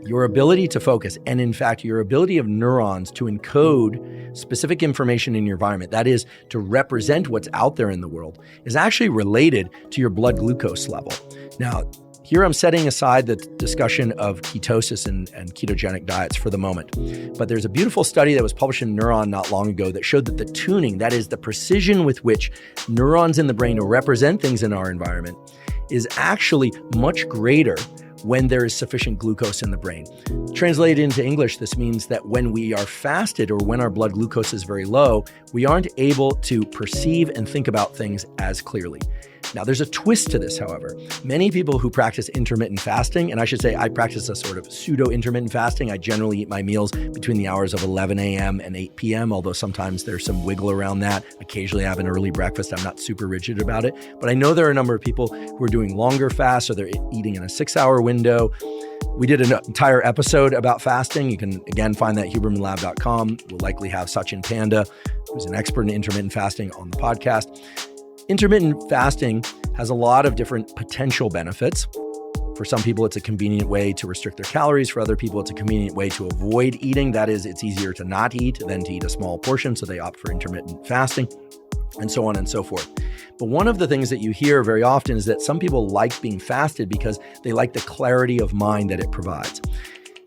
your ability to focus, and in fact, your ability of neurons to encode specific information in your environment, that is, to represent what's out there in the world, is actually related to your blood glucose level. Now, here I'm setting aside the discussion of ketosis and ketogenic diets for the moment. But there's a beautiful study that was published in Neuron not long ago that showed that the tuning, that is the precision with which neurons in the brain represent things in our environment, is actually much greater when there is sufficient glucose in the brain. Translated into English, this means that when we are fasted or when our blood glucose is very low, we aren't able to perceive and think about things as clearly. Now, there's a twist to this, however. Many people who practice intermittent fasting, and I should say I practice a sort of pseudo-intermittent fasting. I generally eat my meals between the hours of 11 a.m. and 8 p.m., although sometimes there's some wiggle around that. Occasionally I have an early breakfast. I'm not super rigid about it. But I know there are a number of people who are doing longer fasts, or they're eating in a 6-hour window. We did an entire episode about fasting. You can, again, find that at hubermanlab.com. We'll likely have Sachin Panda, who's an expert in intermittent fasting, on the podcast. Intermittent fasting has a lot of different potential benefits. For some people, it's a convenient way to restrict their calories. For other people, it's a convenient way to avoid eating. That is, it's easier to not eat than to eat a small portion, so they opt for intermittent fasting, and so on and so forth. But one of the things that you hear very often is that some people like being fasted because they like the clarity of mind that it provides.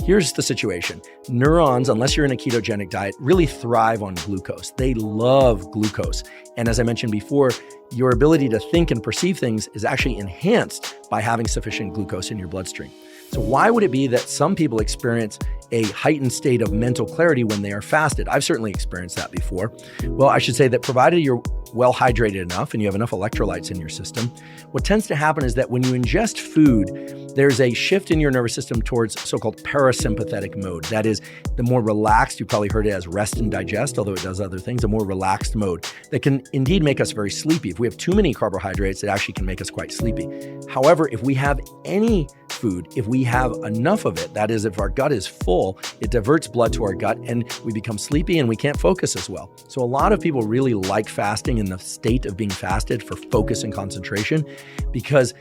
Here's the situation. Neurons, unless you're in a ketogenic diet, really thrive on glucose. They love glucose. And as I mentioned before, your ability to think and perceive things is actually enhanced by having sufficient glucose in your bloodstream. So why would it be that some people experience a heightened state of mental clarity when they are fasted? I've certainly experienced that before. Well, I should say that provided you're well hydrated enough and you have enough electrolytes in your system, what tends to happen is that when you ingest food, there's a shift in your nervous system towards so-called parasympathetic mode. That is, the more relaxed, you probably heard it as rest and digest, although it does other things, a more relaxed mode that can indeed make us very sleepy. If we have too many carbohydrates, it actually can make us quite sleepy. However, if we have any food, if we have enough of it, that is, if our gut is full, it diverts blood to our gut and we become sleepy and we can't focus as well. So a lot of people really like fasting in the state of being fasted for focus and concentration because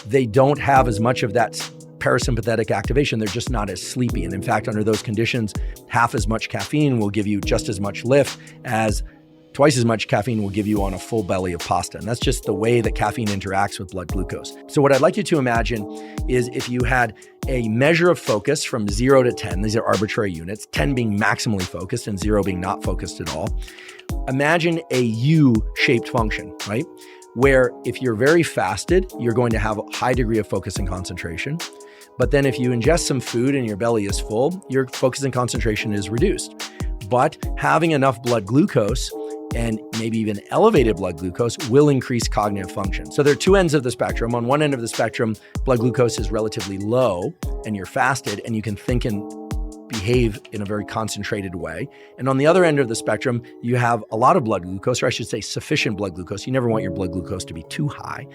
they don't have as much of that parasympathetic activation. They're just not as sleepy. And in fact, under those conditions, half as much caffeine will give you just as much lift as twice as much caffeine will give you on a full belly of pasta. And that's just the way that caffeine interacts with blood glucose. So what I'd like you to imagine is if you had a measure of focus from 0 to 10, these are arbitrary units, 10 being maximally focused and 0 being not focused at all. Imagine a U-shaped function, right? Where if you're very fasted, you're going to have a high degree of focus and concentration. But then if you ingest some food and your belly is full, your focus and concentration is reduced. But having enough blood glucose and maybe even elevated blood glucose will increase cognitive function. So there are two ends of the spectrum. On one end of the spectrum, blood glucose is relatively low and you're fasted and you can think and behave in a very concentrated way. And on the other end of the spectrum, you have a lot of blood glucose, or I should say sufficient blood glucose. You never want your blood glucose to be too high.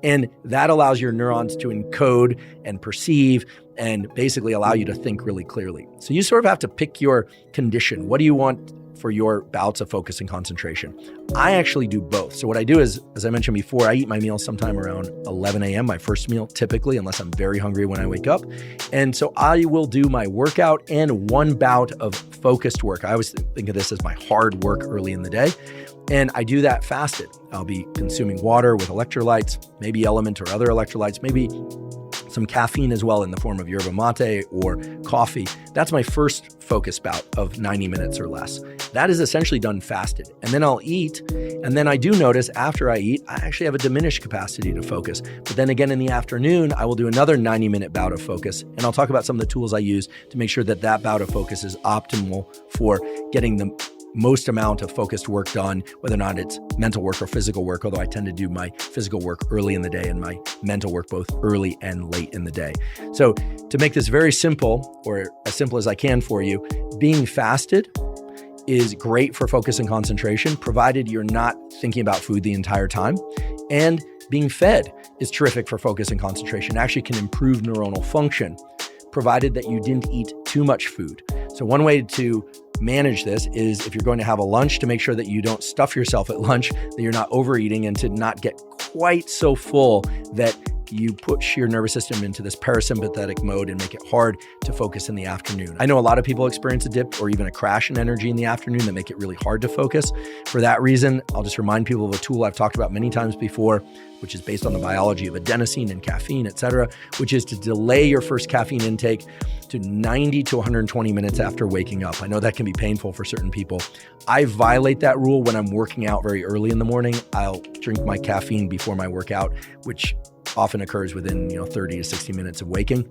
And that allows your neurons to encode and perceive and basically allow you to think really clearly. So you sort of have to pick your condition. What do you want for your bouts of focus and concentration? I actually do both. So what I do is, as I mentioned before, I eat my meal sometime around 11 a.m., my first meal typically, unless I'm very hungry when I wake up. And so I will do my workout and one bout of focused work. I always think of this as my hard work early in the day. And I do that fasted. I'll be consuming water with electrolytes, maybe Element or other electrolytes, maybe some caffeine as well in the form of yerba mate or coffee. That's my first focus bout of 90 minutes or less. That is essentially done fasted. And then I'll eat. And then I do notice after I eat, I actually have a diminished capacity to focus. But then again, in the afternoon, I will do another 90-minute bout of focus. And I'll talk about some of the tools I use to make sure that that bout of focus is optimal for getting the most amount of focused work done, whether or not it's mental work or physical work, although I tend to do my physical work early in the day and my mental work both early and late in the day. So to make this very simple, or as simple as I can for you, being fasted is great for focus and concentration, provided you're not thinking about food the entire time. And being fed is terrific for focus and concentration. It actually can improve neuronal function, provided that you didn't eat too much food. So one way to manage this is, if you're going to have a lunch, to make sure that you don't stuff yourself at lunch, that you're not overeating, and to not get quite so full that you push your nervous system into this parasympathetic mode and make it hard to focus in the afternoon. I know a lot of people experience a dip or even a crash in energy in the afternoon that make it really hard to focus. For that reason, I'll just remind people of a tool I've talked about many times before, which is based on the biology of adenosine and caffeine, et cetera, which is to delay your first caffeine intake to 90 to 120 minutes after waking up. I know that can be painful for certain people. I violate that rule when I'm working out very early in the morning. I'll drink my caffeine before my workout, which often occurs within 30 to 60 minutes of waking.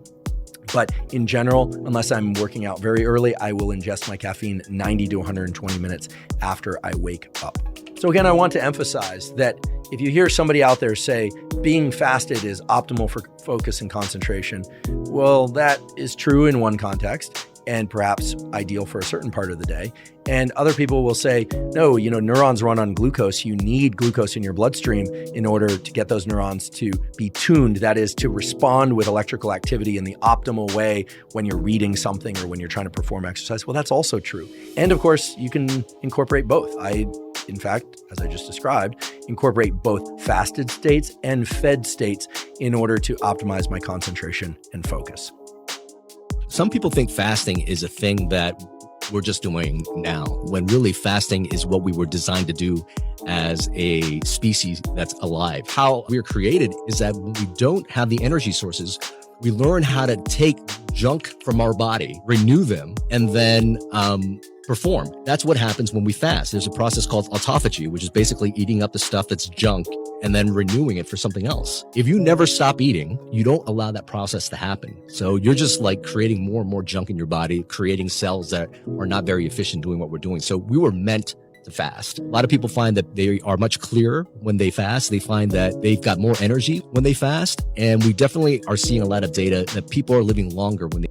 But in general, unless I'm working out very early, I will ingest my caffeine 90 to 120 minutes after I wake up. So again, I want to emphasize that if you hear somebody out there say being fasted is optimal for focus and concentration, well, that is true in one context and perhaps ideal for a certain part of the day. And other people will say, no, neurons run on glucose. You need glucose in your bloodstream in order to get those neurons to be tuned. That is, to respond with electrical activity in the optimal way when you're reading something or when you're trying to perform exercise. Well, that's also true. And of course, you can incorporate both. In fact, as I just described, incorporate both fasted states and fed states in order to optimize my concentration and focus. Some people think fasting is a thing that we're just doing now, when really fasting is what we were designed to do as a species that's alive. How we're created is that when we don't have the energy sources, we learn how to take junk from our body, renew them, and then perform. That's what happens when we fast. There's a process called autophagy, which is basically eating up the stuff that's junk and then renewing it for something else. If you never stop eating, you don't allow that process to happen. So you're just like creating more and more junk in your body, creating cells that are not very efficient doing what we're doing. So we were meant to fast. A lot of people find that they are much clearer when they fast. They find that they've got more energy when they fast. And we definitely are seeing a lot of data that people are living longer when they.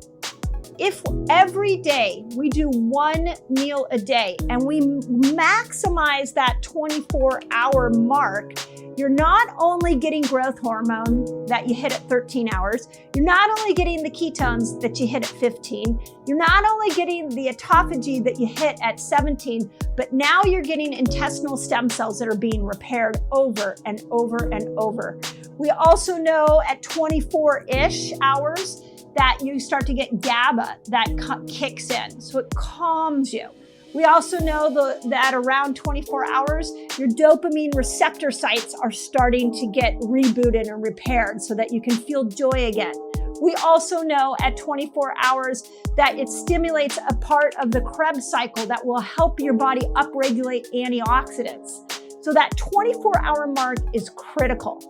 If every day we do one meal a day and we maximize that 24-hour mark, you're not only getting growth hormone that you hit at 13 hours, you're not only getting the ketones that you hit at 15, you're not only getting the autophagy that you hit at 17, but now you're getting intestinal stem cells that are being repaired over and over and over. We also know at 24-ish hours, that you start to get GABA that kicks in, so it calms you. We also know that around 24 hours, your dopamine receptor sites are starting to get rebooted and repaired so that you can feel joy again. We also know at 24 hours that it stimulates a part of the Krebs cycle that will help your body upregulate antioxidants. So that 24-hour mark is critical.